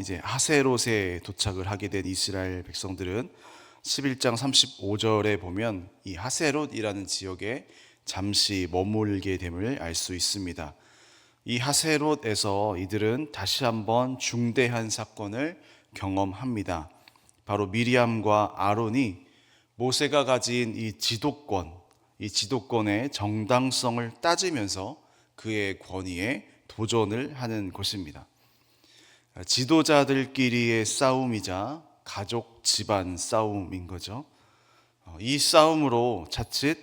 이제 하세롯에 도착을 하게 된 이스라엘 백성들은 11장 35절에 보면 이 하세롯이라는 지역에 잠시 머물게 됨을 알 수 있습니다. 이 하세롯에서 이들은 다시 한번 중대한 사건을 경험합니다. 바로 미리암과 아론이 모세가 가진 이 지도권의 정당성을 따지면서 그의 권위에 도전을 하는 것입니다. 지도자들끼리의 싸움이자 가족 집안 싸움인 거죠. 이 싸움으로 자칫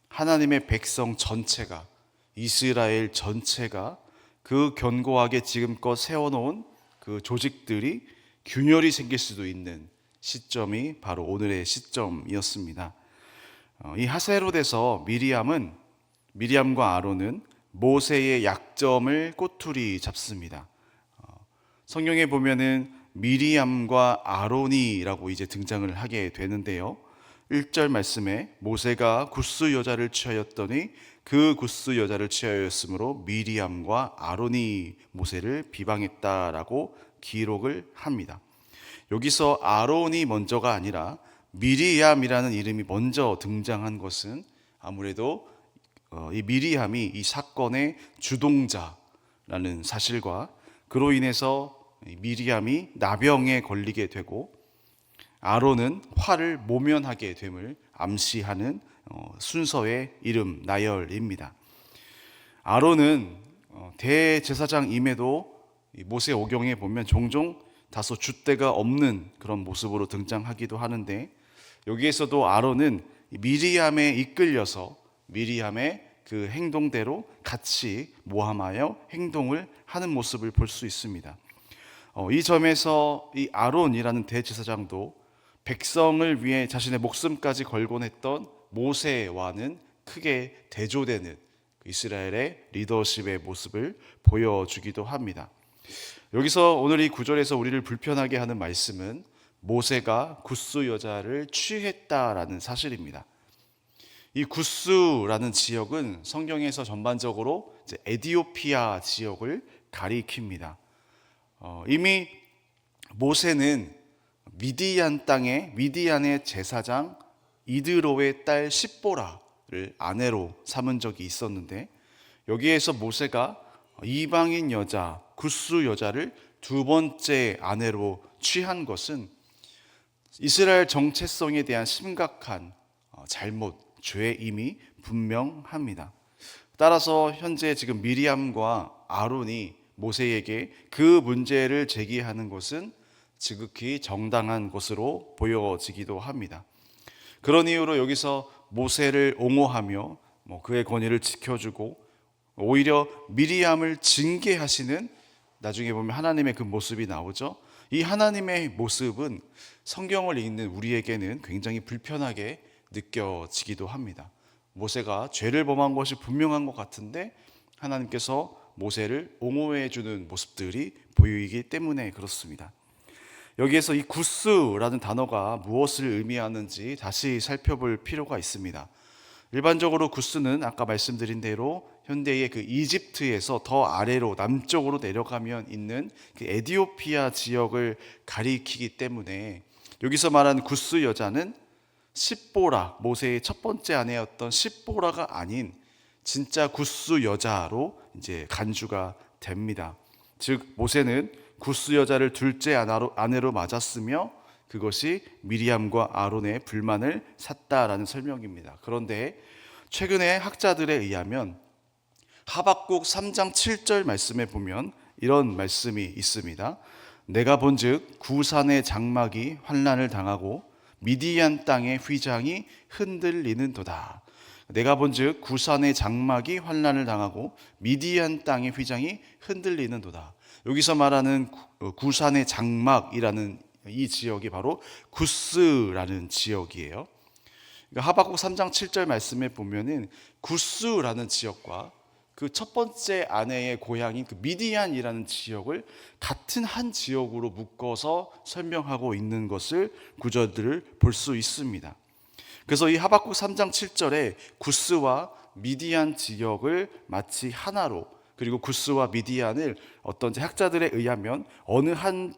하나님의 백성 전체가, 이스라엘 전체가 그 견고하게 지금껏 세워놓은 그 조직들이 균열이 생길 수도 있는 시점이 바로 오늘의 시점이었습니다. 이 하세롯에서 미리암과 아론은 모세의 약점을 꼬투리 잡습니다. 성경에 보면은 미리암과 아론이라고 이제 등장을 하게 되는데요. 1절 말씀에 모세가 굿스 여자를 취하였더니 그 굿스 여자를 취하였으므로 미리암과 아론이 모세를 비방했다라고 기록을 합니다. 여기서 아론이 먼저가 아니라 미리암이라는 이름이 먼저 등장한 것은 아무래도 이 미리암이 이 사건의 주동자라는 사실과 그로 인해서 미리암이 나병에 걸리게 되고 아론은 화를 모면하게 됨을 암시하는 순서의 이름 나열입니다. 아론은 대제사장임에도 모세 오경에 보면 종종 다소 줏대가 없는 그런 모습으로 등장하기도 하는데, 여기에서도 아론은 미리암에 이끌려서 미리암의 그 행동대로 같이 모함하여 행동을 하는 모습을 볼 수 있습니다. 이 점에서 이 아론이라는 대제사장도 백성을 위해 자신의 목숨까지 걸곤 했던 모세와는 크게 대조되는 이스라엘의 리더십의 모습을 보여주기도 합니다. 여기서 오늘 이 구절에서 우리를 불편하게 하는 말씀은 모세가 굿스 여자를 취했다라는 사실입니다. 이 굿스라는 지역은 성경에서 전반적으로 에디오피아 지역을 가리킵니다. 이미 모세는 미디안의 제사장 이드로의 딸 십보라를 아내로 삼은 적이 있었는데, 여기에서 모세가 이방인 여자 굿스 여자를 두 번째 아내로 취한 것은 이스라엘 정체성에 대한 심각한 죄임이 분명합니다. 따라서 현재 지금 미리암과 아론이 모세에게 그 문제를 제기하는 것은 지극히 정당한 것으로 보여지기도 합니다. 그런 이유로 여기서 모세를 옹호하며 그의 권위를 지켜주고 오히려 미리암을 징계하시는, 나중에 보면 하나님의 그 모습이 나오죠. 이 하나님의 모습은 성경을 읽는 우리에게는 굉장히 불편하게 느껴지기도 합니다. 모세가 죄를 범한 것이 분명한 것 같은데 하나님께서 모세를 옹호해 주는 모습들이 보이기 때문에 그렇습니다. 여기에서 이 굿스라는 단어가 무엇을 의미하는지 다시 살펴볼 필요가 있습니다. 일반적으로 굿스는 아까 말씀드린 대로 현대의 그 이집트에서 더 아래로 남쪽으로 내려가면 있는 그 에디오피아 지역을 가리키기 때문에 여기서 말하는 굿스 여자는 십보라, 모세의 첫 번째 아내였던 십보라가 아닌 진짜 굿스 여자로 이제 간주가 됩니다. 즉 모세는 굿스 여자를 둘째 아내로 맞았으며 그것이 미리암과 아론의 불만을 샀다라는 설명입니다. 그런데 최근에 학자들에 의하면 하박국 3장 7절 말씀에 보면 이런 말씀이 있습니다. 내가 본즉 구산의 장막이 환난을 당하고 미디안 땅의 휘장이 흔들리는도다. 내가 본즉 구산의 장막이 환난을 당하고 미디안 땅의 휘장이 흔들리는도다. 여기서 말하는 구산의 장막이라는 이 지역이 바로 굿스라는 지역이에요. 그러니까 하박국 3장 7절 말씀에 보면은 굿스라는 지역과 그 첫 번째 아내의 고향인 그 미디안이라는 지역을 같은 한 지역으로 묶어서 설명하고 있는 것을 구절들을 볼 수 있습니다. 그래서 이 하박국 3장 7절에 굿스와 미디안 지역을 마치 하나로, 그리고 굿스와 미디안을 어떤 학자들에 의하면 어느 한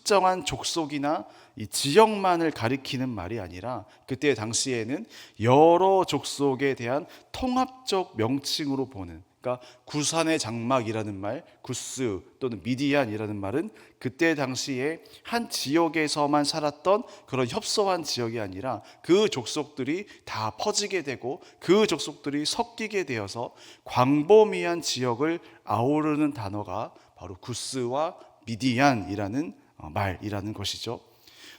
특정한 족속이나 이 지역만을 가리키는 말이 아니라 그때 당시에는 여러 족속에 대한 통합적 명칭으로 보는, 그러니까 구산의 장막이라는 말, 구스 또는 미디안이라는 말은 그때 당시에 한 지역에서만 살았던 그런 협소한 지역이 아니라 그 족속들이 다 퍼지게 되고 그 족속들이 섞이게 되어서 광범위한 지역을 아우르는 단어가 바로 구스와 미디안이라는 말이라는 것이죠.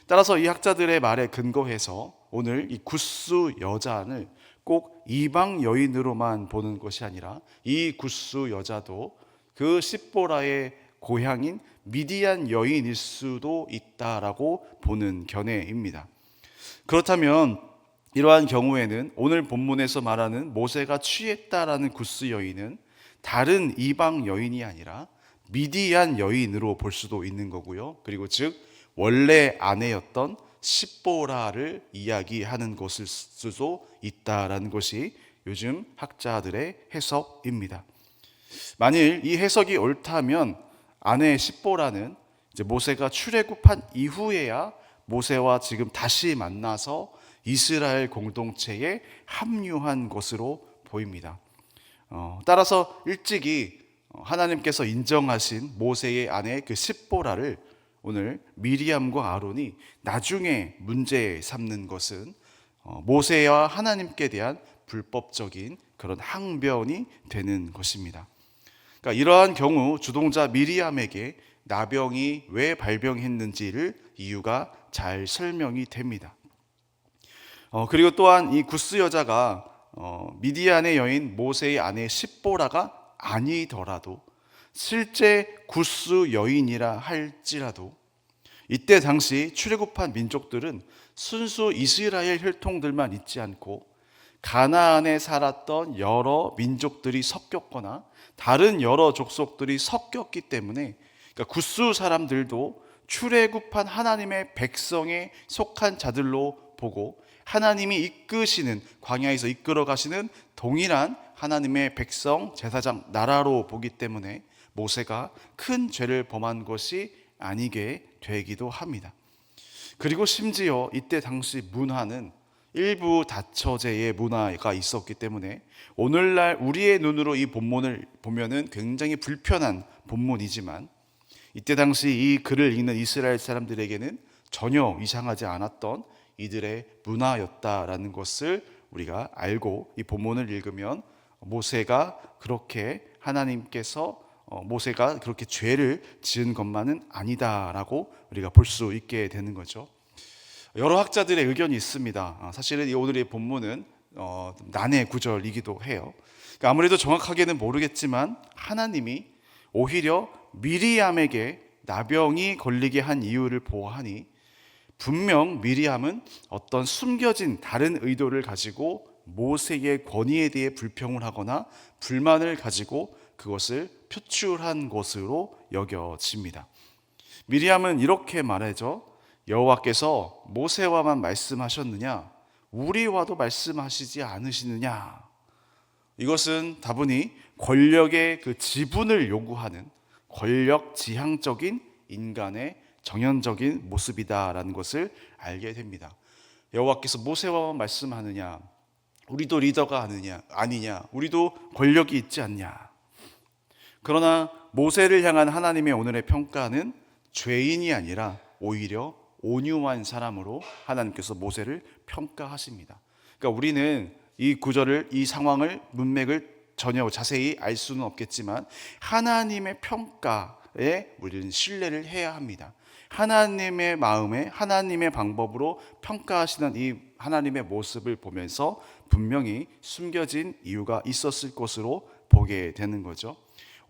따라서 이 학자들의 말에 근거해서 오늘 이 구스 여자를 꼭 이방 여인으로만 보는 것이 아니라 이 구스 여자도 그 십보라의 고향인 미디안 여인일 수도 있다라고 보는 견해입니다. 그렇다면 이러한 경우에는 오늘 본문에서 말하는 모세가 취했다라는 구스 여인은 다른 이방 여인이 아니라 미디안 여인으로 볼 수도 있는 거고요. 그리고 즉 원래 아내였던 십보라를 이야기하는 것일 수도 있다라는 것이 요즘 학자들의 해석입니다. 만일 이 해석이 옳다면 아내 십보라는 이제 모세가 출애굽한 이후에야 모세와 지금 다시 만나서 이스라엘 공동체에 합류한 것으로 보입니다. 따라서 일찍이 하나님께서 인정하신 모세의 아내 그 십보라를 오늘 미리암과 아론이 나중에 문제 삼는 것은 모세와 하나님께 대한 불법적인 그런 항변이 되는 것입니다. 그러니까 이러한 경우 주동자 미리암에게 나병이 왜 발병했는지를 이유가 잘 설명이 됩니다. 그리고 또한 이 구스 여자가 미디안의 여인 모세의 아내 십보라가 아니더라도 실제 구스 여인이라 할지라도 이때 당시 출애굽한 민족들은 순수 이스라엘 혈통들만 있지 않고 가나안에 살았던 여러 민족들이 섞였거나 다른 여러 족속들이 섞였기 때문에 그러니까 구스 사람들도 출애굽한 하나님의 백성에 속한 자들로 보고 하나님이 이끄시는 광야에서 이끌어 가시는 동일한 하나님의 백성 제사장 나라로 보기 때문에 모세가 큰 죄를 범한 것이 아니게 되기도 합니다. 그리고 심지어 이때 당시 문화는 일부 다처제의 문화가 있었기 때문에 오늘날 우리의 눈으로 이 본문을 보면은 굉장히 불편한 본문이지만 이때 당시 이 글을 읽는 이스라엘 사람들에게는 전혀 이상하지 않았던 이들의 문화였다라는 것을 우리가 알고 이 본문을 읽으면 모세가 그렇게 하나님께서 모세가 그렇게 죄를 지은 것만은 아니다라고 우리가 볼 수 있게 되는 거죠. 여러 학자들의 의견이 있습니다. 사실은 오늘의 본문은 난해 구절이기도 해요. 그러니까 아무래도 정확하게는 모르겠지만 하나님이 오히려 미리암에게 나병이 걸리게 한 이유를 보아하니 분명 미리암은 어떤 숨겨진 다른 의도를 가지고 모세의 권위에 대해 불평을 하거나 불만을 가지고 그것을 표출한 것으로 여겨집니다. 미리암은 이렇게 말하죠. 여호와께서 모세와만 말씀하셨느냐? 우리와도 말씀하시지 않으시느냐? 이것은 다분히 권력의 그 지분을 요구하는 권력 지향적인 인간의 정연적인 모습이다라는 것을 알게 됩니다. 여호와께서 모세와만 말씀하느냐? 우리도 리더가 아니냐? 우리도 권력이 있지 않냐? 그러나 모세를 향한 하나님의 오늘의 평가는 죄인이 아니라 오히려 온유한 사람으로 하나님께서 모세를 평가하십니다. 그러니까 우리는 이 구절을, 이 상황을, 문맥을 전혀 자세히 알 수는 없겠지만 하나님의 평가에 우리는 신뢰를 해야 합니다. 하나님의 마음에 하나님의 방법으로 평가하시는 이 하나님의 모습을 보면서 분명히 숨겨진 이유가 있었을 것으로 보게 되는 거죠.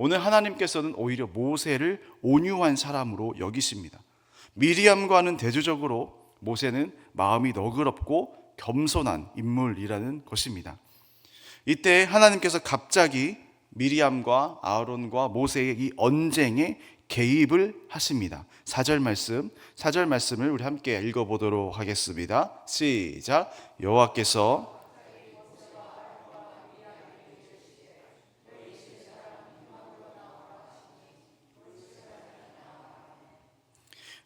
오늘 하나님께서는 오히려 모세를 온유한 사람으로 여기십니다. 미리암과는 대조적으로 모세는 마음이 너그럽고 겸손한 인물이라는 것입니다. 이때 하나님께서 갑자기 미리암과 아론과 모세의 이 언쟁에 개입을 하십니다. 4절 말씀을 우리 함께 읽어보도록 하겠습니다. 시작. 여호와께서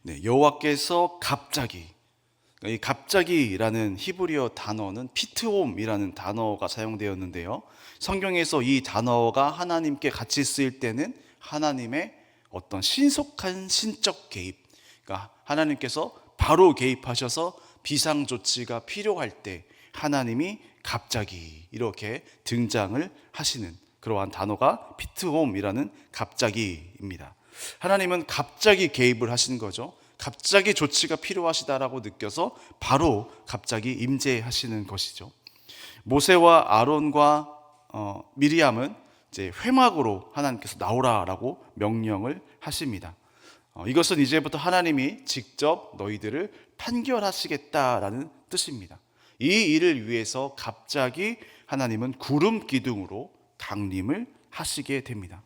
네, 여호와께서 갑자기, 이 갑자기라는 히브리어 단어는 피트홈이라는 단어가 사용되었는데요. 성경에서 이 단어가 하나님께 같이 쓰일 때는 하나님의 어떤 신속한 신적 개입, 그러니까 하나님께서 바로 개입하셔서 비상조치가 필요할 때 하나님이 갑자기 이렇게 등장을 하시는 그러한 단어가 피트홈이라는 갑자기입니다. 하나님은 갑자기 개입을 하신 거죠. 갑자기 조치가 필요하시다라고 느껴서 바로 갑자기 임재하시는 것이죠. 모세와 아론과 미리암은 이제 회막으로 하나님께서 나오라라고 명령을 하십니다. 이것은 이제부터 하나님이 직접 너희들을 판결하시겠다라는 뜻입니다. 이 일을 위해서 갑자기 하나님은 구름 기둥으로 강림을 하시게 됩니다.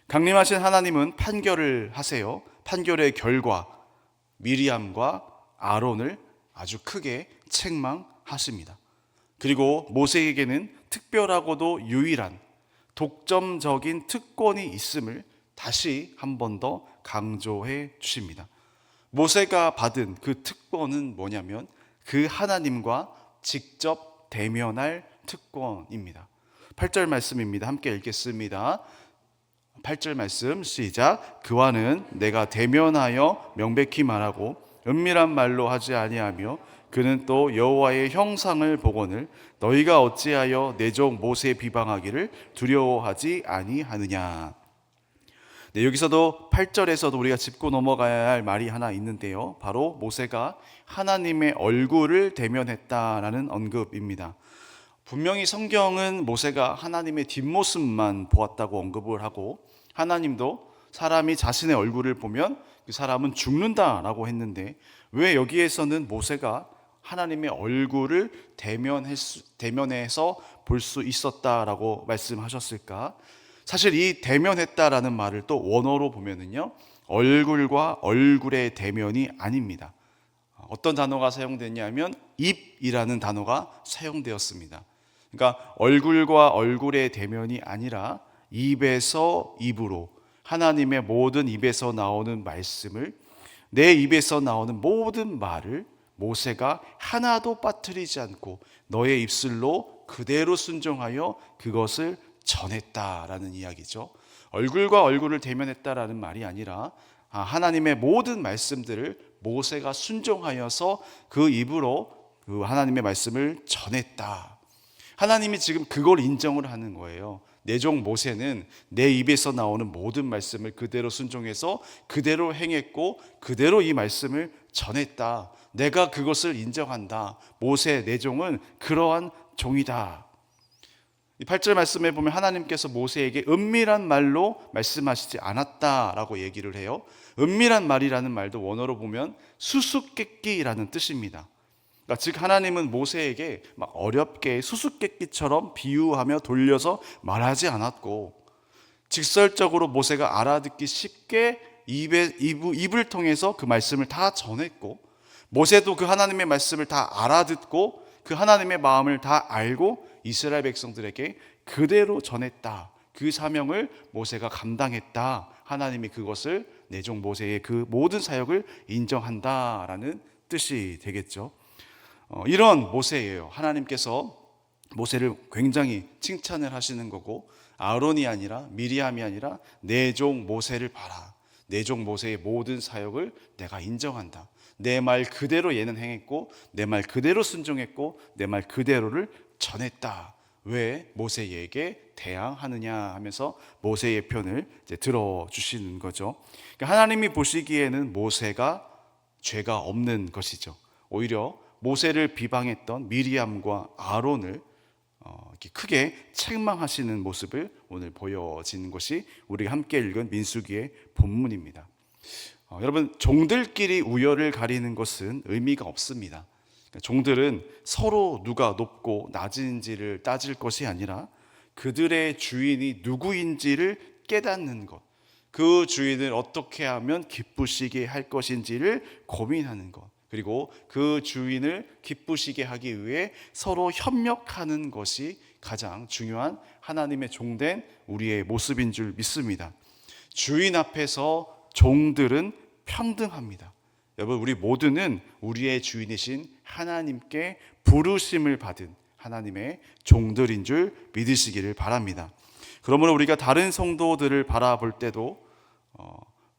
강림하신 하나님은 판결을 하세요. 판결의 결과 미리암과 아론을 아주 크게 책망하십니다. 그리고 모세에게는 특별하고도 유일한 독점적인 특권이 있음을 다시 한 번 더 강조해 주십니다. 모세가 받은 그 특권은 뭐냐면 그 하나님과 직접 대면할 특권입니다. 8절 말씀입니다. 함께 읽겠습니다. 8절 말씀 시작. 그와는 내가 대면하여 명백히 말하고 은밀한 말로 하지 아니하며 그는 또 여호와의 형상을 보거늘 너희가 어찌하여 내 종 모세 비방하기를 두려워하지 아니하느냐. 네, 여기서도 8절에서도 우리가 짚고 넘어가야 할 말이 하나 있는데요. 바로 모세가 하나님의 얼굴을 대면했다라는 언급입니다. 분명히 성경은 모세가 하나님의 뒷모습만 보았다고 언급을 하고 하나님도 사람이 자신의 얼굴을 보면 그 사람은 죽는다라고 했는데 왜 여기에서는 모세가 하나님의 얼굴을 대면해서 볼 수 있었다라고 말씀하셨을까? 사실 이 대면했다라는 말을 또 원어로 보면은요, 얼굴과 얼굴의 대면이 아닙니다. 어떤 단어가 사용됐냐면 입이라는 단어가 사용되었습니다. 그러니까 얼굴과 얼굴의 대면이 아니라 입에서 입으로 하나님의 모든 입에서 나오는 말씀을 내 입에서 나오는 모든 말을 모세가 하나도 빠뜨리지 않고 너의 입술로 그대로 순종하여 그것을 전했다라는 이야기죠. 얼굴과 얼굴을 대면했다라는 말이 아니라 하나님의 모든 말씀들을 모세가 순종하여서 그 입으로 그 하나님의 말씀을 전했다. 하나님이 지금 그걸 인정을 하는 거예요. 내 종 모세는 내 입에서 나오는 모든 말씀을 그대로 순종해서 그대로 행했고 그대로 이 말씀을 전했다. 내가 그것을 인정한다. 모세 내 종은 그러한 종이다. 이 8절 말씀에 보면 하나님께서 모세에게 은밀한 말로 말씀하시지 않았다라고 얘기를 해요. 은밀한 말이라는 말도 원어로 보면 수수께끼라는 뜻입니다. 그러니까 즉 하나님은 모세에게 막 어렵게 수수께끼처럼 비유하며 돌려서 말하지 않았고 직설적으로 모세가 알아듣기 쉽게 입을 통해서 그 말씀을 다 전했고 모세도 그 하나님의 말씀을 다 알아듣고 그 하나님의 마음을 다 알고 이스라엘 백성들에게 그대로 전했다. 그 사명을 모세가 감당했다. 하나님이 그것을 내 종 모세의 그 모든 사역을 인정한다라는 뜻이 되겠죠. 이런 모세예요. 하나님께서 모세를 굉장히 칭찬을 하시는 거고 아론이 아니라 미리암이 아니라 내 종 모세를 봐라. 내 종 모세의 모든 사역을 내가 인정한다. 내 말 그대로 얘는 행했고 내 말 그대로 순종했고 내 말 그대로를 전했다. 왜 모세에게 대항하느냐 하면서 모세의 편을 이제 들어주시는 거죠. 그러니까 하나님이 보시기에는 모세가 죄가 없는 것이죠. 오히려 모세를 비방했던 미리암과 아론을 이렇게 크게 책망하시는 모습을 오늘 보여지는 것이 우리가 함께 읽은 민수기의 본문입니다. 여러분 종들끼리 우열을 가리는 것은 의미가 없습니다. 종들은 서로 누가 높고 낮은지를 따질 것이 아니라 그들의 주인이 누구인지를 깨닫는 것, 그 주인을 어떻게 하면 기쁘시게 할 것인지를 고민하는 것, 그리고 그 주인을 기쁘시게 하기 위해 서로 협력하는 것이 가장 중요한 하나님의 종된 우리의 모습인 줄 믿습니다. 주인 앞에서 종들은 평등합니다. 여러분, 우리 모두는 우리의 주인이신 하나님께 부르심을 받은 하나님의 종들인 줄 믿으시기를 바랍니다. 그러므로 우리가 다른 성도들을 바라볼 때도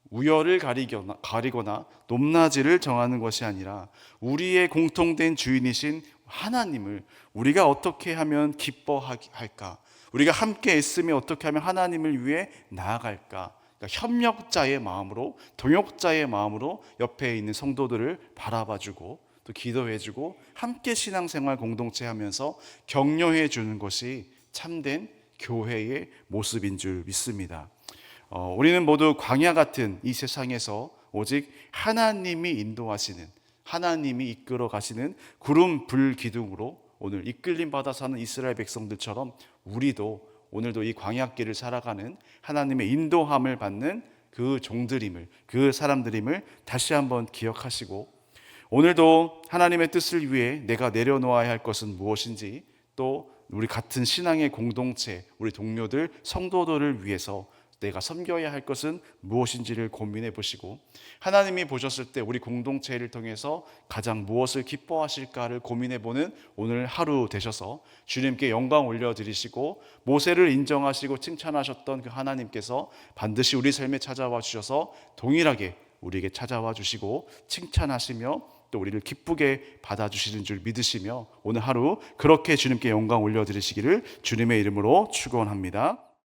우열을 가리거나 높낮이를 정하는 것이 아니라 우리의 공통된 주인이신 하나님을 우리가 어떻게 하면 기뻐할까? 우리가 함께 애쓰며 어떻게 하면 하나님을 위해 나아갈까? 그러니까 협력자의 마음으로, 동역자의 마음으로 옆에 있는 성도들을 바라봐주고 또 기도해주고 함께 신앙생활 공동체 하면서 격려해 주는 것이 참된 교회의 모습인 줄 믿습니다. 우리는 모두 광야 같은 이 세상에서 오직 하나님이 인도하시는, 하나님이 이끌어 가시는 구름 불 기둥으로 오늘 이끌림 받아 사는 이스라엘 백성들처럼 우리도 오늘도 이 광야길을 살아가는 하나님의 인도함을 받는 그 종들임을, 그 사람들임을 다시 한번 기억하시고, 오늘도 하나님의 뜻을 위해 내가 내려놓아야 할 것은 무엇인지, 또 우리 같은 신앙의 공동체, 우리 동료들, 성도들을 위해서 내가 섬겨야 할 것은 무엇인지를 고민해 보시고, 하나님이 보셨을 때 우리 공동체를 통해서 가장 무엇을 기뻐하실까를 고민해 보는 오늘 하루 되셔서 주님께 영광 올려드리시고, 모세를 인정하시고 칭찬하셨던 그 하나님께서 반드시 우리 삶에 찾아와 주셔서 동일하게 우리에게 찾아와 주시고 칭찬하시며 또 우리를 기쁘게 받아주시는 줄 믿으시며 오늘 하루 그렇게 주님께 영광 올려드리시기를 주님의 이름으로 축원합니다.